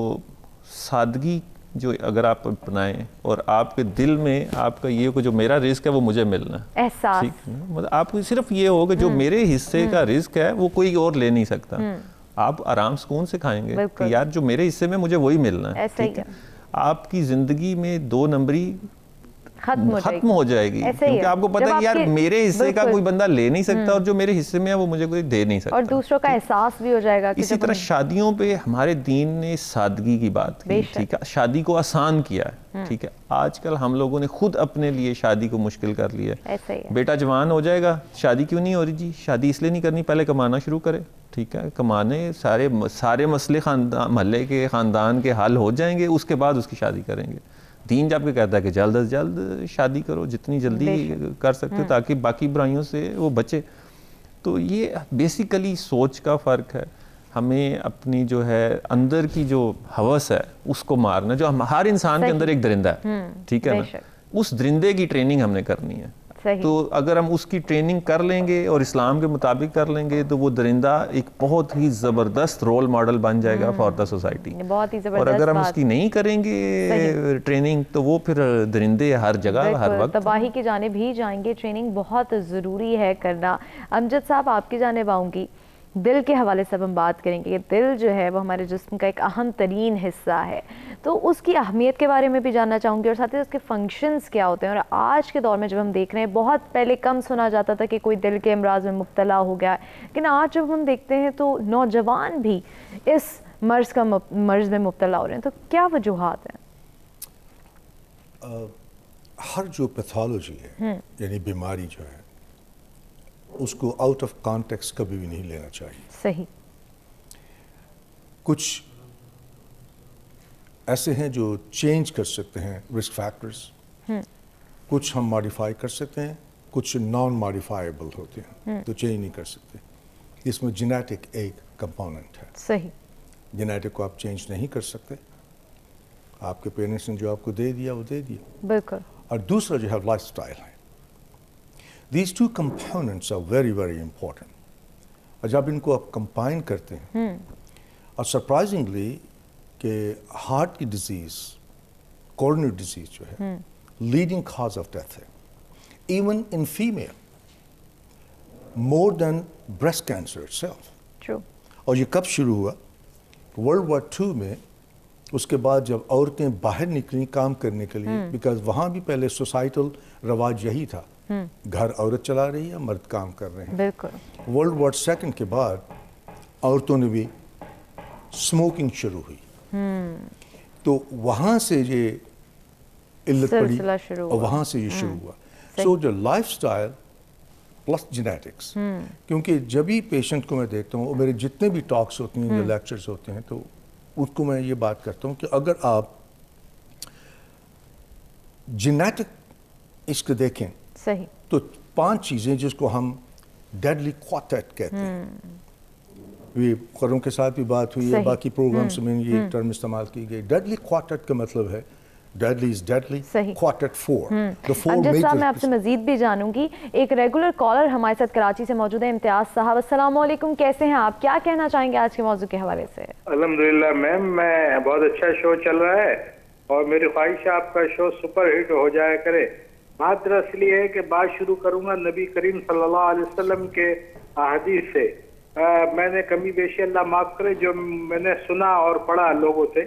सादगी जो अगर आप अपनाएं और आपके दिल में आपका ये हो जो मेरा रिस्क है वो मुझे मिलना है, एहसास, मतलब आपको सिर्फ ये हो कि जो मेरे हिस्से का रिस्क है वो कोई और ले नहीं सकता, आप आराम सुकून से खाएंगे कि यार जो मेरे हिस्से में मुझे वही मिलना है, ठीक है। आपकी जिंदगी में 2 नंबरी खत्म हो जाएगी, क्योंकि आपको पता है कि यार मेरे हिस्से का कोई बंदा ले नहीं सकता और जो मेरे हिस्से में है वो मुझे कोई दे नहीं सकता, और दूसरों का एहसास भी हो जाएगा। इसी तरह शादियों पे हमारे दीन ने सादगी की बात की, ठीक है, शादी को आसान किया है, ठीक है। आजकल हम लोगों ने खुद अपने लिए शादी को मुश्किल कर लिया है। बेटा जवान हो जाएगा, शादी क्यों नहीं हो रही जी? शादी इसलिए नहीं करनी, पहले कमाना शुरू करे, ठीक है, कमाने सारे मसले महल्ले के ख़ानदान के हल हो जाएंगे, उसके बाद उसकी शादी करेंगे। दीन जब कहता है कि जल्द से जल्द शादी करो, जितनी जल्दी कर सकते हो ताकि बाकी बुराइयों से वो बचे। तो ये बेसिकली सोच का फ़र्क है। हमें अपनी जो है अंदर की जो हवस है उसको मारना, जो हर इंसान के अंदर एक दरिंदा है, ठीक है ना, उस दरिंदे की ट्रेनिंग हमने करनी है। तो अगर हम उसकी ट्रेनिंग कर लेंगे और इस्लाम के मुताबिक कर लेंगे तो वो दरिंदा एक बहुत ही ज़बरदस्त रोल मॉडल बन जाएगा फॉर द सोसाइटी। और अगर हम उसकी नहीं करेंगे ट्रेनिंग तो वो फिर दरिंदे हर जगह हर वक्त तबाही की जानिब ही जाएंगे। ट्रेनिंग बहुत ज़रूरी है करना। अमजद साहब, आपकी जानिब आऊँगी, दिल के हवाले से हम बात करेंगे कि दिल जो है वो हमारे जिस्म का एक अहम तरीन हिस्सा है, तो उसकी अहमियत के बारे में भी जानना चाहूँगी और साथ ही उसके फंक्शंस क्या होते हैं। और आज के दौर में जब हम देख रहे हैं, बहुत पहले कम सुना जाता था कि कोई दिल के अमराज में मुब्तला हो गया है, लेकिन आज जब हम देखते हैं तो नौजवान भी इस मर्ज़ में मुब्तला हो रहे हैं, तो क्या वजूहात हैं? हर जो पैथोलॉजी है यानी बीमारी जो है उसको आउट ऑफ कॉन्टेक्स्ट कभी भी नहीं लेना चाहिए। सही। कुछ ऐसे हैं जो चेंज कर सकते हैं रिस्क फैक्टर्स, कुछ हम मॉडिफाई कर सकते हैं, कुछ नॉन मॉडिफाइबल होते हैं तो चेंज नहीं कर सकते। इसमें जेनेटिक एक कंपोनेंट है। सही। जेनेटिक को आप चेंज नहीं कर सकते, आपके पेरेंट्स ने जो आपको दे दिया वो दे दिया। बिल्कुल। और दूसरा जो है लाइफस्टाइल है। These two components are very, very important. और जब इनको आप कंबाइन करते हैं और सरप्राइजिंगली कि हार्ट की डिजीज़ कोरोनरी डिजीज जो है लीडिंग कॉज ऑफ डेथ है, even in female, more than breast cancer itself. True. और ये कब शुरू हुआ? वर्ल्ड वॉर II में, उसके बाद जब औरतें बाहर निकली काम करने के लिए, बिकॉज वहाँ भी पहले सोसाइटल रवाज यही था, घर औरत चला रही है, मर्द काम कर रहे हैं। बिल्कुल। वर्ल्ड वॉर II के बाद औरतों ने भी स्मोकिंग शुरू हुई, तो वहाँ से ये इल्लत पड़ी और वहाँ से ये शुरू हुआ। सो जो लाइफस्टाइल प्लस जेनेटिक्स, क्योंकि जब भी पेशेंट को मैं देखता हूँ, मेरे जितने भी टॉक्स होती हैं, जो लेक्चर्स होते हैं, तो उसको मैं ये बात करता हूँ कि अगर आप जेनेटिक इसको देखें, सही, तो 5 चीज़ें जिसको हम डेडली क्वार्टेट कहते हैं, ये खबरों के साथ भी बात हुई है, बाकी प्रोग्राम्स में ये टर्म इस्तेमाल की गई। डेडली क्वार्टेट का मतलब है deadly is deadly, quartet 4. The 4 Amjad साहब, major। मैं आपसे मजीद भी जानूंगी। एक रेगुलर कॉलर हमारे साथ कराची से मौजूद है, इम्तियाज साहब। अस्सलाम वालेकुम, कैसे हैं आप? क्या कहना चाहेंगे आज के मौजू के हवाले से? अल्हम्दुलिल्लाह मैम, मैं बहुत अच्छा शो चल रहा है और मेरी ख्वाहिश है आपका शो सुपर हिट हो जाया करे। बात दरअसल ये है कि बात शुरू करूंगा नबी करीम सल्लल्लाहु अलैहि वसल्लम के अहादीस से। मैंने कमी बेशी अल्लाह माफ करे जो मैंने सुना और पढ़ा लोगों से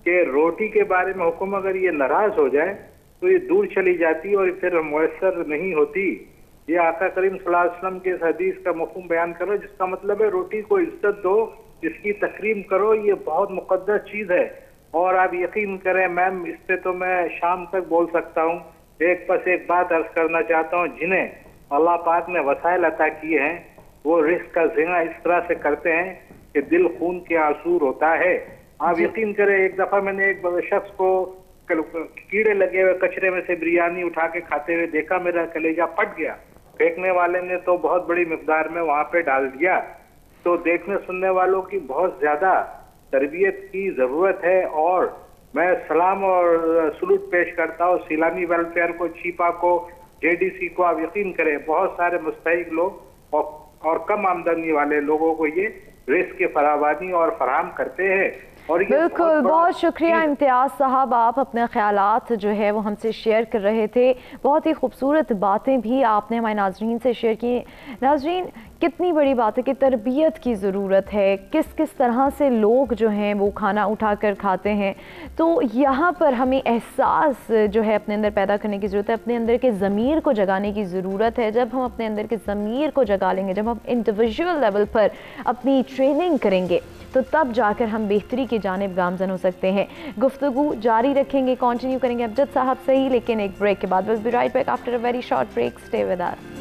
कि रोटी के बारे में हुक्म अगर ये नाराज हो जाए तो ये दूर चली जाती है और फिर मुयसर नहीं होती। ये आका करीम सल्लल्लाहु अलैहि वसल्लम के इस हदीस का मफ़हूम बयान करो, जिसका मतलब है रोटी को इज्जत दो, इसकी तकरीम करो, ये बहुत मुक़द्दस चीज़ है। और आप यकीन करें मैम, इस पे तो मैं शाम तक बोल सकता हूँ। एक बस एक बात अर्ज करना चाहता हूँ, जिन्हें अल्लाह पाक ने वसाइल अता किए हैं वो रिस्क का ज़िना इस तरह से करते हैं कि दिल खून के आंसूर होता है। आप यकीन करें, एक दफा मैंने एक शख्स को कीड़े लगे हुए कचरे में से बिरयानी उठा के खाते हुए देखा, मेरा कलेजा फट गया। फेंकने वाले ने तो बहुत बड़ी मिकदार में वहां पे डाल दिया। तो देखने सुनने वालों की बहुत ज्यादा तरबियत की जरूरत है और मैं सलाम और सलूट पेश करता हूँ सीलामी वेलफेयर को, चीपा को, JDC को। आप यकीन करें बहुत सारे मुस्तहिक लोग और कम आमदनी वाले लोगों को ये रिस्क की फरावानी और फराहम करते हैं। और बिल्कुल, बहुत शुक्रिया इम्तियाज साहब, आप अपने ख्यालात जो है वो हमसे शेयर कर रहे थे। बहुत ही खूबसूरत बातें भी आपने हमारे नाजरीन से शेयर की। नाजरीन, कितनी बड़ी बात है कि तरबियत की ज़रूरत है, किस किस तरह से लोग जो हैं वो खाना उठा कर खाते हैं। तो यहाँ पर हमें एहसास जो है अपने अंदर पैदा करने की ज़रूरत है, अपने अंदर के ज़मीर को जगाने की ज़रूरत है। जब हम अपने अंदर के ज़मीर को जगा लेंगे, जब हम इंडिविजुअल लेवल पर अपनी ट्रेनिंग करेंगे, तो तब जाकर हम बेहतरी की जानिब गामज़न हो सकते हैं। गुफ्तगू जारी रखेंगे, कंटिन्यू करेंगे अमजद साहब से ही, लेकिन एक ब्रेक के बाद। Will be right back after a very short break. Stay with us.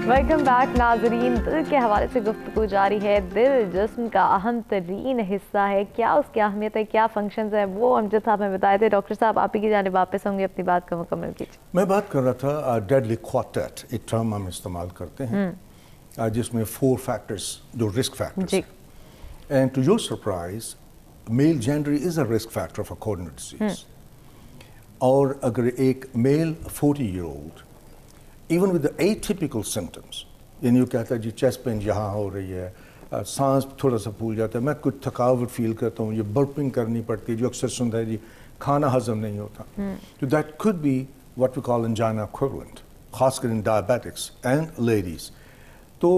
Welcome back नाजरीन। दिल के हवाले से गुफ्तगू जारी है। दिल जिस्म का अहम तरीन हिस्सा है। क्या उसकी अहमियत है, क्या फंक्शंस है, वो अमजद साहब ने बताए थे। डॉक्टर साहब, आप ही की जानिब वापस होंगे, अपनी बात को मुकम्मल कीजिए। मैं बात कर रहा था डेडली क्वार्टेट, एक टर्म हम इस्तेमाल करते हैं जिसमें 4 फैक्टर्स जो रिस्क फैक्टर्स हैं। And to your surprise, male gender is a risk factor for coronary disease. और अगर एक male 40-year-old even with the atypical symptoms, यानी वो कहता है जी चेस्ट पेन यहाँ हो रही है, सांस थोड़ा सा फूल जाता है, मैं कुछ थकावट फील करता हूँ, ये बर्पिंग करनी पड़ती है, जो अक्सर सुनता है जी खाना हजम नहीं होता, तो that could be what we call angina equivalent, खासकर इन डायबिटिक्स एंड लेडीज। तो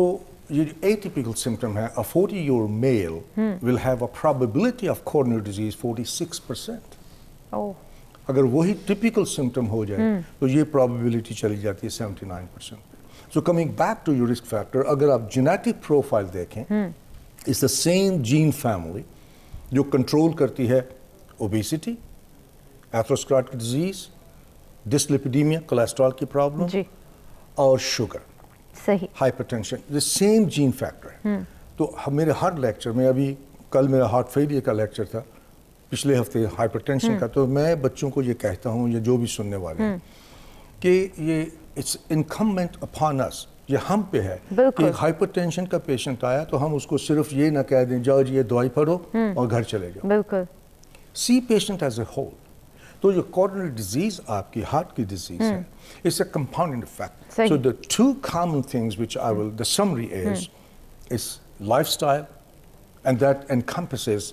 ये atypical symptom है, a 40-year-old male will have a probability of coronary disease 46%. अगर वही टिपिकल सिम्टम हो जाए तो ये प्रोबेबिलिटी चली जाती है 79%। So coming back to your risk factor, अगर आप जेनेटिक प्रोफाइल देखें, it's the same gene family जो कंट्रोल करती है obesity, atherosclerotic disease, dyslipidaemia, cholesterol की प्रॉब्लम और शुगर, सही, hypertension, the same gene factor है। तो मेरे हर लेक्चर में, अभी कल मेरा हार्ट फेलियर का लेक्चर था, पिछले हफ्ते हाइपरटेंशन का, तो मैं बच्चों को ये कहता हूँ या जो भी सुनने वाले हैं कि ये इट्स इनकम्बेंट अपॉन अस, ये हम पे है कि हाइपरटेंशन का पेशेंट आया तो हम उसको सिर्फ ये ना कह दें जाओ जी ये दवाई पढ़ो और घर चले जाओ। बिल्कुल। See patient as a whole. तो जो कोरोनरी डिजीज आपकी हार्ट की डिजीज है, it's a compounding effect. So the two common things which I will, the summary is lifestyle, and that encompasses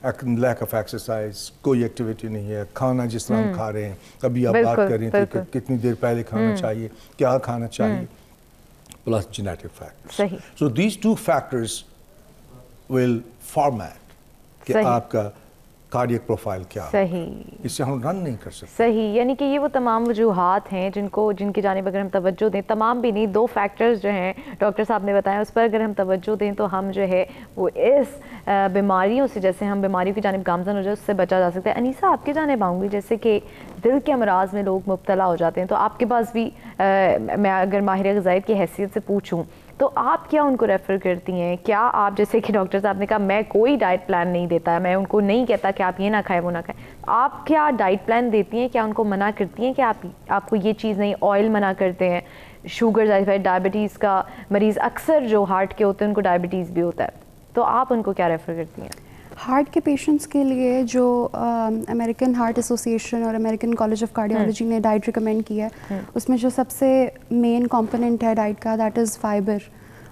lack of exercise, कोई activity नहीं है, खाना जिस तरह हम खा रहे हैं, अभी आप बात कर रहे थे कि कितनी देर पहले खाना चाहिए, क्या खाना चाहिए, plus genetic factors. So these two factors will format कि आपका कार्डियक प्रोफाइल क्या है, इससे हम रन नहीं कर सकते। सही, यानी कि ये वो तमाम वजूहात हैं जिनकी जानिब अगर हम तवज्जो दें, तमाम भी नहीं, 2 फैक्टर्स जो हैं डॉक्टर साहब ने बताया, उस पर अगर हम तवज्जो दें तो हम जो है वो इस बीमारियों से, जैसे हम बीमारियों की जानिब गामजन हो जाए, उससे बचा जा सकता है। अनीसा, आपकी जानिब आऊँगी, जैसे कि दिल के अमराज में लोग मुब्तला हो जाते हैं, तो आपके पास भी मैं अगर माहिर ग़िज़ाइयत की हैसियत से पूछूँ तो आप क्या उनको रेफ़र करती हैं? क्या आप, जैसे कि डॉक्टर साहब ने कहा मैं कोई डाइट प्लान नहीं देता है, मैं उनको नहीं कहता कि आप ये ना खाएं वो ना खाएं, आप क्या डाइट प्लान देती हैं? क्या उनको मना करती हैं कि आपको ये चीज़ नहीं, ऑयल मना करते हैं, शुगर, डायबिटीज़ का मरीज़ अक्सर जो हार्ट के होते हैं उनको डायबिटीज़ भी होता है, तो आप उनको क्या रेफ़र करती हैं? हार्ट के पेशेंट्स के लिए जो अमेरिकन हार्ट एसोसिएशन और अमेरिकन कॉलेज ऑफ कार्डियोलॉजी ने डाइट रिकमेंड की है, उसमें जो सबसे मेन कंपोनेंट है डाइट का, दैट इज़ फाइबर।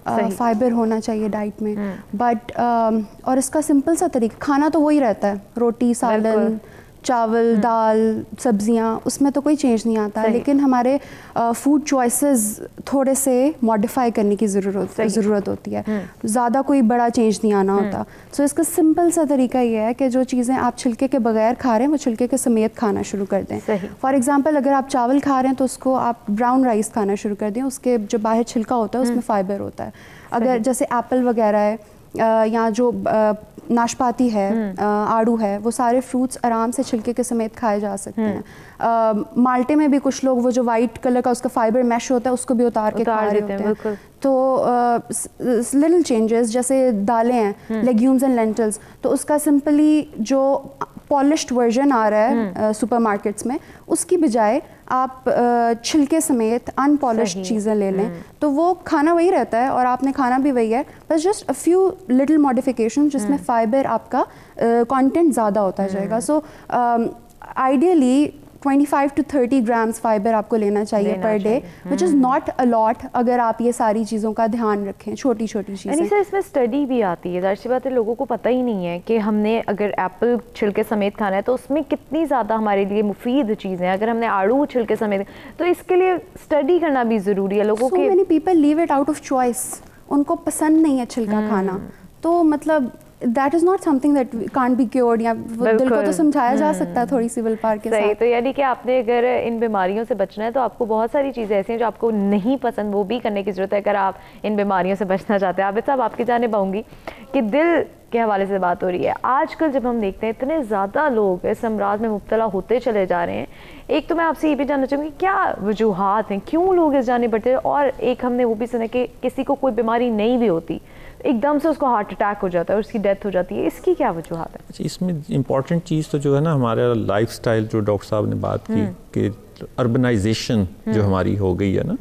फाइबर होना चाहिए डाइट में, बट और इसका सिंपल सा तरीका, खाना तो वही रहता है, रोटी, सालन, चावल, दाल, सब्जियां, उसमें तो कोई चेंज नहीं आता, लेकिन हमारे फूड चॉइसेस थोड़े से मॉडिफाई करने की ज़रूरत होती है, ज़्यादा कोई बड़ा चेंज नहीं आना होता। सो इसका सिंपल सा तरीका ये है कि जो चीज़ें आप छिलके के बगैर खा रहे हैं वो छिलके के समेत खाना शुरू कर दें। फॉर एग्जांपल, अगर आप चावल खा रहे हैं तो उसको आप ब्राउन राइस खाना शुरू कर दें, उसके जो बाहर छिलका होता है उसमें फाइबर होता है। अगर जैसे एप्पल वगैरह है या जो नाशपाती है, आड़ू है, वो सारे फ्रूट्स आराम से छिलके के समेत खाए जा सकते हैं। माल्टे में भी कुछ लोग वो जो वाइट कलर का उसका फाइबर मैश होता है उसको भी उतार के खा रहे होते हैं। तो लिटिल चेंजेस, जैसे दालें हैं, लेग्यूम्स एंड लेंटिल्स, तो उसका सिंपली जो पॉलिश्ड वर्जन आ रहा है सुपरमार्केट्स में, उसकी बजाय आप छिलके समेत अनपॉलिश्ड चीज़ें ले लें, तो वो खाना वही रहता है और आपने खाना भी वही है, बस just a few little modification जिसमें फाइबर आपका कंटेंट ज़्यादा होता जाएगा। So ideally 25 to 30 grams fibre आपको लेना चाहिए per day, which is not a lot अगर आप ये सारी चीज़ों का ध्यान रखें, छोटी छोटी चीज़ें। सर, इसमें स्टडी भी आती है, ज़ाहिर सी बात है लोगों को पता ही नहीं है कि हमने अगर एप्पल छिलके समेत खाना है तो उसमें कितनी ज़्यादा हमारे लिए मुफीद चीज़ें हैं, अगर हमने आड़ू छिलके समेत, तो इसके लिए स्टडी करना भी ज़रूरी है। लोगों के many people leave it out of choice, उनको पसंद नहीं है छिलका खाना, तो मतलब that is not something that can't be cured, या दिल को तो समझाया जा सकता है थोड़ी सी विल पावर के साथ। तो यानी कि आपने अगर इन बीमारियों से बचना है तो आपको बहुत सारी चीज़ें ऐसी हैं जो आपको नहीं पसंद, वो भी करने की ज़रूरत है अगर आप इन बीमारियों से बचना चाहते हैं। आबिद साहब, आपकी जानिब आऊँगी कि दिल के हवाले से बात हो रही है। आजकल जब हम देखते हैं इतने ज़्यादा लोग इस अमराज में मुब्तला होते चले जा रहे हैं, एक तो मैं आपसे ये भी जानना चाहूँगी क्या वजूहात हैं, क्यों लोग इस जाने बढ़ते हैं, और एक हमने वो भी सुना कि किसी को कोई बीमारी नहीं भी होती, एकदम से उसको हार्ट अटैक हो जाता है और उसकी डेथ हो जाती है, इसकी क्या वजूहात है? अच्छा, इसमें इम्पॉर्टेंट चीज़ तो जो है ना, हमारा लाइफस्टाइल, जो डॉक्टर साहब ने बात की कि अर्बनाइजेशन जो हमारी हो गई है ना,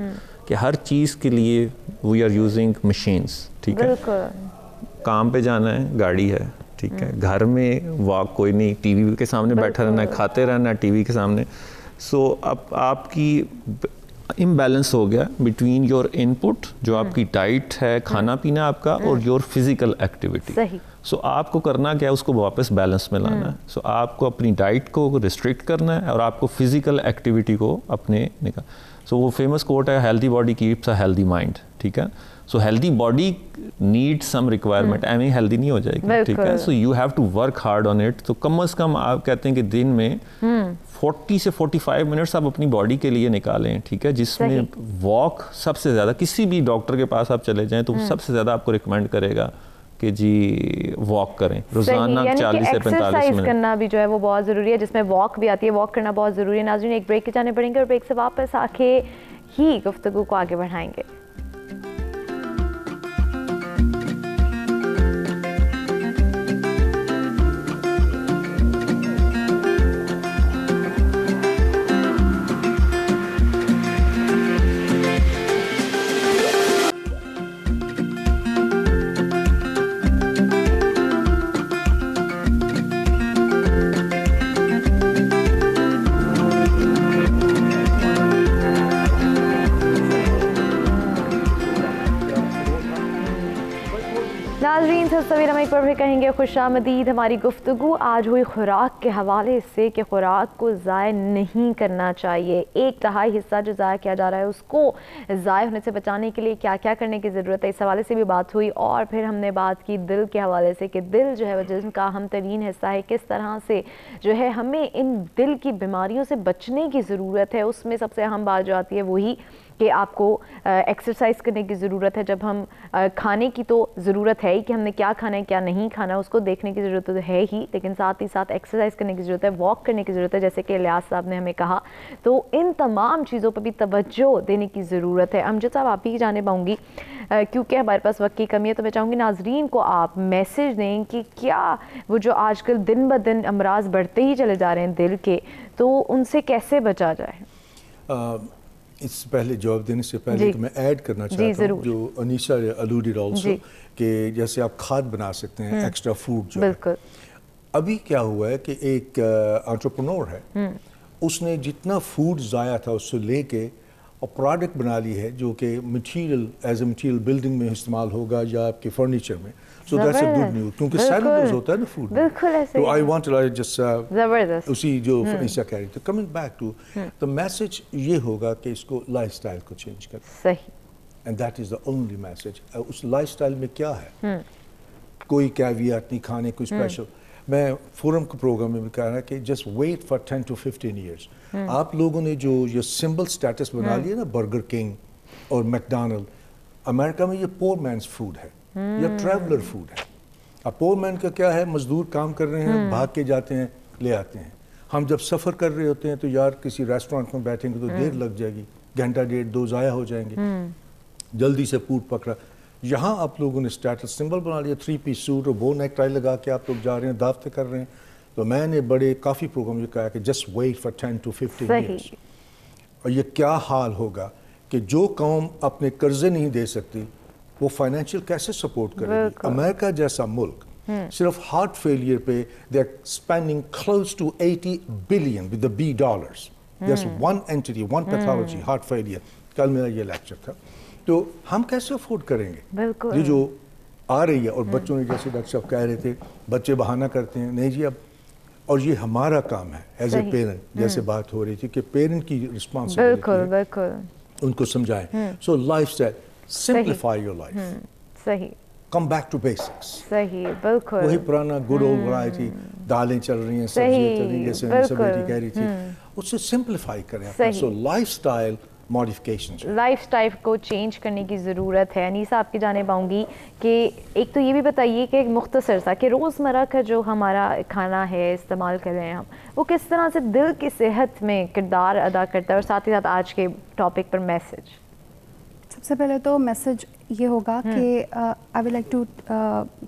कि हर चीज़ के लिए वी आर यूजिंग मशीन्स, ठीक है, काम पे जाना है गाड़ी है, ठीक है, घर में वॉक कोई नहीं, टीवी के सामने बैठा रहना है, खाते रहना है टीवी के सामने। सो अब आपकी इम्बैलेंस हो गया बिटवीन योर इनपुट, जो आपकी डाइट है, खाना पीना आपका, और योर फिजिकल एक्टिविटी। सो आपको करना क्या है, उसको वापस बैलेंस में लाना है। सो आपको अपनी डाइट को रिस्ट्रिक्ट करना है और आपको फिजिकल एक्टिविटी को अपने निकाल। सो वो फेमस कोट है, healthy body keeps a healthy mind, ठीक है। So healthy body need some requirement, एवं हेल्दी नहीं हो जाएगी, ठीक है। So you have to work hard on it. तो कम से कम आप कहते हैं कि दिन में 40 से 45 मिनट्स आप अपनी बॉडी के लिए निकालें, ठीक है, जिसमें वॉक सबसे ज़्यादा, किसी भी डॉक्टर के पास आप चले जाएं तो सबसे ज़्यादा आपको रिकमेंड करेगा कि जी वॉक करें रोजाना 40 से 45 मिनट करना भी जो है वो बहुत ज़रूरी है, जिसमें वॉक भी आती है, वॉक करना बहुत ज़रूरी है। नाज़रीन, एक ब्रेक के जाने पड़ेंगे और ब्रेक से वापस आके ही गुफ्तगू को आगे बढ़ाएंगे। सवेरा में एक बार फिर कहेंगे खुशामदीद। हमारी गुफ्तगू आज हुई खुराक के हवाले से कि खुराक को ज़ाय नहीं करना चाहिए। 1/3 हिस्सा जो ज़ाय किया जा रहा है उसको ज़ाय होने से बचाने के लिए क्या क्या करने की ज़रूरत है, इस हवाले से भी बात हुई। और फिर हमने बात की दिल के हवाले से कि दिल जो है वो जिस्म का अहम तरीन हिस्सा है, किस तरह से जो है हमें इन दिल की बीमारियों से बचने की ज़रूरत है। उसमें सबसे अहम बात जो आती है वही कि आपको एक्सरसाइज करने की ज़रूरत है। जब हम खाने की तो ज़रूरत है ही कि हमने क्या खाना है क्या नहीं खाना, उसको देखने की ज़रूरत तो है ही, लेकिन साथ ही साथ एक्सरसाइज करने की ज़रूरत है, वॉक करने की ज़रूरत है, जैसे कि इलियास साहब ने हमें कहा। तो इन तमाम चीज़ों पर भी तवज्जो देने की ज़रूरत है। अमजद साहब, आप ही जाने पाऊँगी क्योंकि हमारे पास वक्त की कमी है, तो मैं चाहूँगी नाजरीन को आप मैसेज दें कि क्या वो जो आजकल दिन ब दिन अमराज बढ़ते ही चले जा रहे हैं दिल के, तो उनसे कैसे बचा जाए। इससे पहले जवाब देने से पहले तो मैं ऐड करना चाहता हूँ जो अनीशा अलूडेड आल्सो कि जैसे आप खाद बना सकते हैं एक्स्ट्रा फूड जो बिल्कुल। अभी क्या हुआ है कि एक एंटरप्रेन्योर है, उसने जितना फूड ज़ाया था उससे लेके और प्रोडक्ट बना ली है जो कि material as a material building में इस्तेमाल होगा या आपके फर्नीचर में। So that's a good news, क्योंकि सेल्यूलोज होता है ना फूड में। बिल्कुल ऐसे। तो आई वांट टू जस्ट ज़बरदस्त उसी जो फर्नीचर कह रही थी। Coming back to the message ये होगा कि इसको लाइफस्टाइल को चेंज कर, सही, and that is the only message. उस लाइफस्टाइल में क्या है, कोई कैवियत नहीं खाने, कोई स्पेशल। मैं फोरम के प्रोग्राम में भी कह रहा है कि just wait for 10 to 15 years. आप लोगों ने जो ये सिंबल स्टेटस बना लिया ना, बर्गर किंग और मैकडोनल्ड, अमेरिका में ये पोर मैन्स फूड है या ट्रैवलर फूड है। अब पोर मैन का क्या है, मजदूर काम कर रहे हैं, भाग के जाते हैं ले आते हैं। हम जब सफ़र कर रहे होते हैं तो यार किसी रेस्टोरेंट में बैठेंगे तो देर लग जाएगी, घंटा डेढ़ 2 ज़ाया हो जाएंगे, जल्दी से फूड पकड़ा। यहाँ आप लोगों ने स्टेटस सिंबल बना लिया, 3 पीस सूट और बो नेक टाई लगा के आप लोग जा रहे हैं, दावतें कर रहे हैं। तो मैंने काफ़ी प्रोग्राम में कहा कि just wait for 10 to 15 years. और ये क्या हाल होगा कि जो कौम अपने कर्जे नहीं दे सकती वो फाइनेंशियल कैसे सपोर्ट करेगी। अमेरिका जैसा मुल्क सिर्फ हार्ट फेलियर पे they are spending close to 80 billion with the B dollars. Just one entity, one pathology, heart failure. कल मेरा ये लेक्चर था। तो हम कैसे अफोर्ड करेंगे ये जो आ रही है। और बच्चों ने, जैसे डॉक्टर साहब कह रहे थे, बच्चे बहाना करते हैं, नहीं जी अब, और ये हमारा काम है एज ए पेरेंट, जैसे बात हो रही थी कि पेरेंट की रिस्पॉन्सिबिलिटी है, उनको समझाएं। सो लाइफस्टाइल, सिंप्लीफाई योर लाइफ, सही, कम बैक टू बेसिक्स, सही, बिल्कुल वही पुराना गुड ओल्ड वैरायटी, दालें चल रही हैं, सब्जियां चल रही हैं, जैसे बेटी कह रही थी, उससे सिंप्लीफाई करें। सो लाइफस्टाइल मॉडिफिकेशन, लाइफस्टाइल को चेंज करने की ज़रूरत है। अनीसा, आपकी जाने पाऊँगी कि एक तो ये भी बताइए कि मुख्तसर सा कि रोज़मर्रा का जो हमारा खाना है इस्तेमाल कर रहे हैं हम, वो किस तरह से दिल की सेहत में किरदार अदा करता है, और साथ ही साथ आज के टॉपिक पर मैसेज। सबसे पहले तो मैसेज ये होगा कि I will like to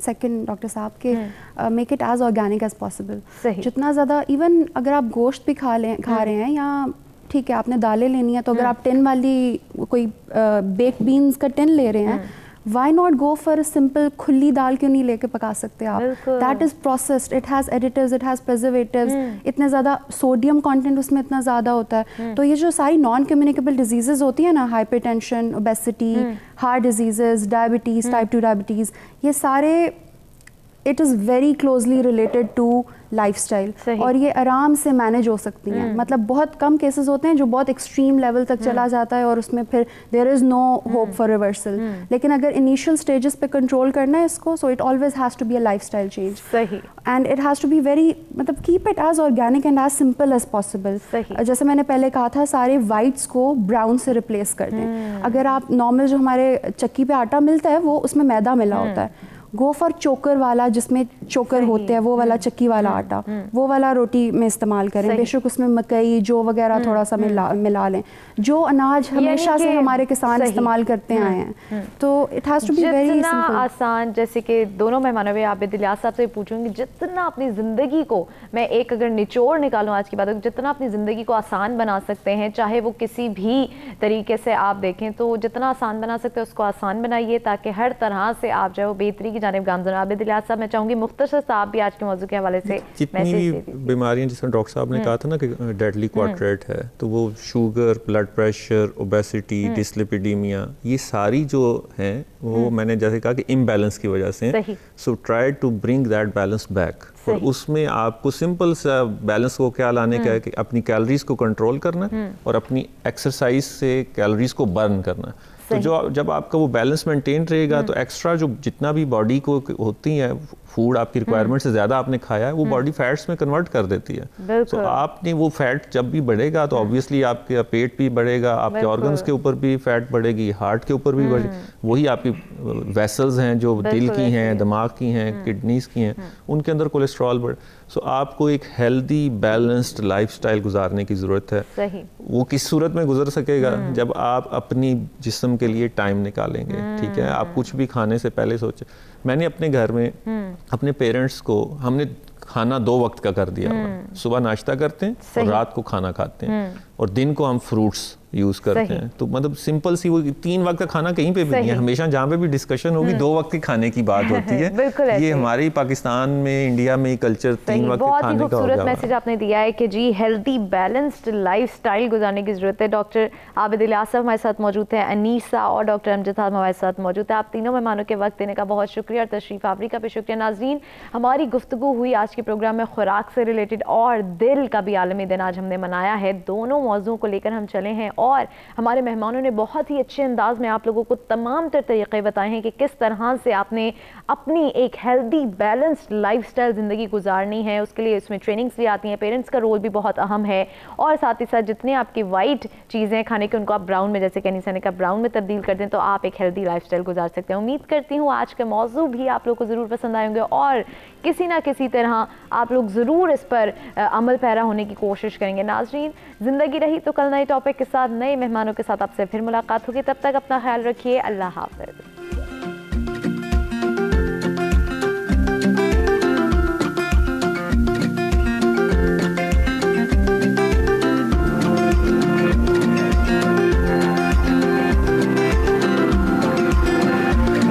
second doctor साहब के make it as organic as possible. जितना ज़्यादा, इवन अगर आप गोश्त भी खा रहे हैं, या ठीक है आपने दालें लेनी है, तो अगर आप टिन वाली कोई बेक बीन्स का टिन ले रहे हैं, why not go for simple खुली दाल क्यों नहीं लेके पका सकते आप। That is processed, it has additives, it has preservatives, इतने ज़्यादा सोडियम कंटेंट उसमें इतना ज़्यादा होता है। तो ये जो सारी नॉन कम्युनिकेबल डिजीजेज होती है ना, hypertension, obesity, heart diseases, diabetes, type 2 diabetes, ये सारे it is very closely related to lifestyle, और ये आराम से मैनेज हो सकती हैं। मतलब बहुत कम केसेस होते हैं जो बहुत एक्सट्रीम लेवल तक चला जाता है और उसमें फिर there is no hope for reversal. लेकिन अगर इनिशियल स्टेजेस पे कंट्रोल करना है इसको, so it always has to be a lifestyle change. सही, and it has to be very, मतलब keep it as organic and as simple as possible. जैसे मैंने पहले कहा था, सारे वाइट्स को ब्राउन से रिप्लेस कर दें। अगर आप नॉर्मल जो हमारे चक्की पे आटा मिलता है वो उसमें मैदा मिला होता है, गो फॉर चोकर वाला, जिसमें चोकर होते हैं, वो वाला चक्की वाला आटा, वो वाला रोटी में इस्तेमाल करें। बेशक उसमें मकई, जौ वगैरह थोड़ा सा मिला लें, जो अनाज हमेशा से हमारे किसान इस्तेमाल करते आए हैं। तो it has to be very simple, आसान। जैसे कि दोनों मेहमानों में आप इलियास साहब से पूछूंगी, जितना अपनी ज़िंदगी को, मैं एक अगर निचोड़ निकालूं आज की बात, जितना अपनी ज़िंदगी को आसान बना सकते हैं, चाहे वो किसी भी तरीके से आप देखें, तो जितना आसान बना सकते हैं उसको आसान बनाइए, ताकि हर तरह से आप जो है वो बेहतरी की जानिब गामज़न आबिद इलियास साहब, मैं चाहूँगी मुख्तसर सा आप भी आज के मौजू के हवाले से जितनी भी बीमारियाँ जिसमें डॉक्टर साहब ने कहा था ना कि डेडली क्वाड्रेट है, तो वो शुगर, ब्लड प्रेशर, ओबेसिटी, डिस्लिपिडीमिया, ये सारी जो हैं वो मैंने जैसे कहा कि इम्बैलेंस की वजह से, so try to bring that balance back. और उसमें आपको सिंपल सा बैलेंस को क्या लाने का है कि अपनी कैलोरीज को कंट्रोल करना और अपनी एक्सरसाइज से कैलोरीज को बर्न करना। तो जब आपका वो बैलेंस मेंटेन रहेगा तो एक्स्ट्रा जो जितना भी बॉडी को होती है फूड आपकी रिक्वायरमेंट से ज़्यादा आपने खाया है वो बॉडी फैट्स में कन्वर्ट कर देती है। तो आपने वो फैट जब भी बढ़ेगा तो ऑब्वियसली आपका पेट भी बढ़ेगा, आपके ऑर्गन्स के ऊपर भी फैट बढ़ेगी, हार्ट के ऊपर भी बढ़ेगी, वही आपकी वेसल्स हैं जो दिल की हैं, दिमाग की हैं, किडनीज की हैं, उनके अंदर कोलेस्ट्रॉल बढ़े। सो आपको एक हेल्दी बैलेंस्ड लाइफस्टाइल गुजारने की ज़रूरत है। वो किस सूरत में गुजर सकेगा जब आप अपनी जिस्म के लिए टाइम निकालेंगे। ठीक है, आप कुछ भी खाने से पहले सोचें। मैंने अपने घर में अपने पेरेंट्स को हमने खाना 2 वक्त का कर दिया हुआ, सुबह नाश्ता करते हैं और रात को खाना खाते हैं, और दिन को हम फ्रूट्स यूज करते हैं। तो मतलब सिंपल सी वो 3 वक्त का खाना कहीं पे भी नहीं है। हमेशा जहाँ पे भी डिस्कशन होगी 2 वक्त के खाने की बात होती है। ये हमारे पाकिस्तान में, इंडिया में कल्चर 3 वक्त के खाने का हो गया। खूबसूरत मैसेज आपने दिया है कि जी हेल्दी बैलेंस्ड लाइफस्टाइल गुजारने की जरूरत है। डॉक्टर आबिद इलियास साहब हमारे साथ मौजूद हैं, अनीसा और डॉक्टर अमजद साहब हमारे साथ मौजूद है। आप तीनों मेहमानों के वक्त देने का बहुत शुक्रिया और तशरीफ आवरी का भी शुक्रिया। नाज़रीन, हमारी गुफ्तगू हुई आज के प्रोग्राम में खुराक से रिलेटेड और दिल का भी आलमी दिन आज हमने मनाया है। दोनों मौज़ूओं को लेकर हम चले हैं और हमारे मेहमानों ने बहुत ही अच्छे अंदाज में आप लोगों को तमाम तर तरीक़े बताए हैं कि किस तरह से आपने अपनी एक हेल्दी बैलेंस्ड लाइफस्टाइल ज़िंदगी गुजारनी है। उसके लिए इसमें ट्रेनिंग्स भी आती हैं, पेरेंट्स का रोल भी बहुत अहम है, और साथ ही साथ जितने आपकी वाइट चीज़ें खाने के उनको आप ब्राउन में, जैसे कि अनीसा ने कहा, ब्राउन में तब्दील कर दें तो आप एक हेल्दी लाइफस्टाइल गुजार सकते हैं। उम्मीद करती हूँ आज के मौजू भी आप लोगों को ज़रूर पसंद आएंगे और किसी ना किसी तरह आप लोग ज़रूर इस पर अमल पैरा होने की कोशिश करेंगे। नाज़रीन, ज़िंदगी रही तो कल नए टॉपिक के साथ, नए मेहमानों के साथ आपसे फिर मुलाकात होगी। तब तक अपना ख्याल रखिए। अल्लाह हाफ़िज़।